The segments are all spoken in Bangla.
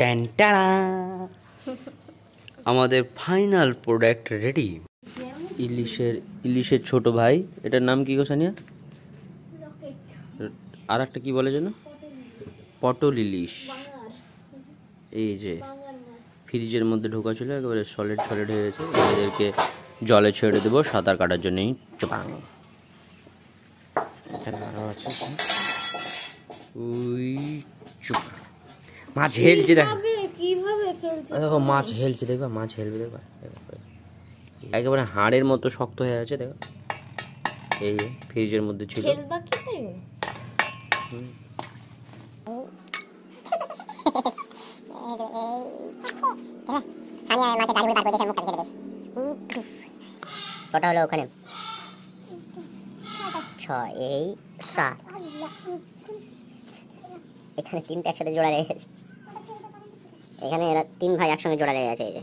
ট্যান্টাড়া আমাদের ফাইনাল প্রোডাক্ট রেডি। ইলিশের ছোট ভাই, এটার নাম কি গো সানিয়া? আর একটা কি বলে যেন, পটল ইলিশ। এই যে ফ্রিজের মধ্যে ঢোকা ছিল, একেবারে সলিড হয়ে গেছে। এদেরকে জলে ছেড়ে দেবো সাঁতার কাটার জন্যই। চপাং আরো আছে, মাছ হেলছে, দেখো মাছ হেলছে, দেখবা মাছ হেলবে, দেখবা একেবারে হাড়ের মতো শক্ত হয়ে আছে। দেখো এই ফ্রিজের মধ্যে ছিল। কটা হলো ওখানে? 6 এই 7, এখানে 3টা একসাথে জোড়া লেগে গেছে। এখানে এরা 3 ভাই একসঙ্গে জোড়া লেগে গেছে। এই যে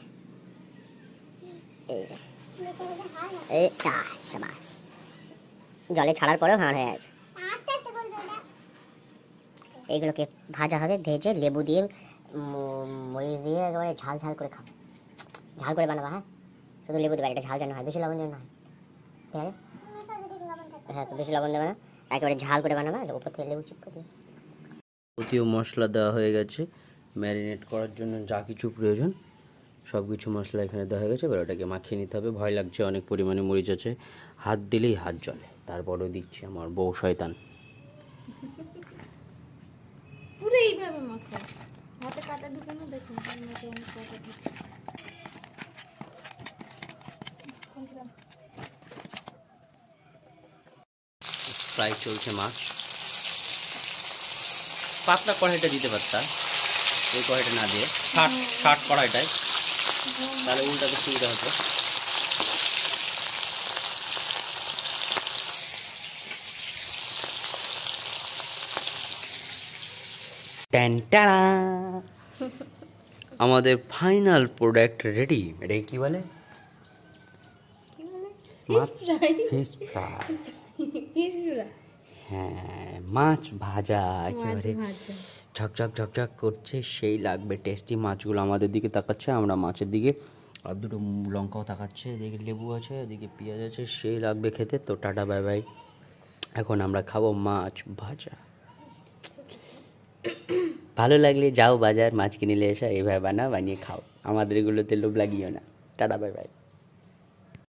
এই শাবাশ, জলে ছাড়ার পরেও হাড় হয়ে আছে। এইগুলোকে ভাজা হবে, ভেজে লেবু দিয়ে মরিচ দিয়ে একেবারে ঝাল করে খাবো। ঝাল করে বানাবা, হ্যাঁ শুধু লেবু দেবে, এটা ঝাল যেন হয়, বেশি লবণ যেন হয়। ঠিক আছে, হ্যাঁ তো বেশি লবণ দেবে না, একেবারে ঝাল করে বানাবা। উপর থেকে লেবু চিপকে দিয়ে যাবতীয় মশলা দেওয়া হয়ে গেছে। ম্যারিনেট করার জন্য যা কিছু প্রয়োজন সব কিছু মশলা এখানে দেওয়া হয়ে গেছে। এবার ওটাকে মাখিয়ে নিতে হবে। ভয় লাগছে, অনেক পরিমাণে মরিচ আছে, হাত দিলেই হাত জ্বলে। তারপরেও দিচ্ছি, আমার বউ শয়তান। পুরো এইভাবে মাখো, হাতে কাটা ঢুকে না, দেখুন ফ্রাই চলছে মাছ। পাতলা কড়াইটা দিতে পারতা, এই কড়াইটা না দিয়ে ষাট কড়াইটায়, তাহলে উল্টাতে সুবিধা হতো। ট্যান্টাড়া আমাদের ফাইনাল প্রোডাক্ট রেডি। এটাকে কি বলে? Fish fry. হ্যাঁ, মাছ ভাজা, একেবারে ঝকঝক করছে, সেই লাগবে টেস্টি। মাছগুলো আমাদের দিকে তাকাচ্ছে, আমরা মাছের দিকে, আর দুটো লঙ্কাও তাকাচ্ছে। এদিকে লেবু আছে, এদিকে পেঁয়াজ আছে, সেই লাগবে খেতে। তো টাটা বাই বাই, এখন আমরা খাবো মাছ ভাজা। ভালো লাগলে যাও বাজার, মাছ কিনে নিয়ে এসো, এইভাবে বানিয়ে খাও। আমাদের এগুলোতে লোভ লাগিও না। Tata bye bye.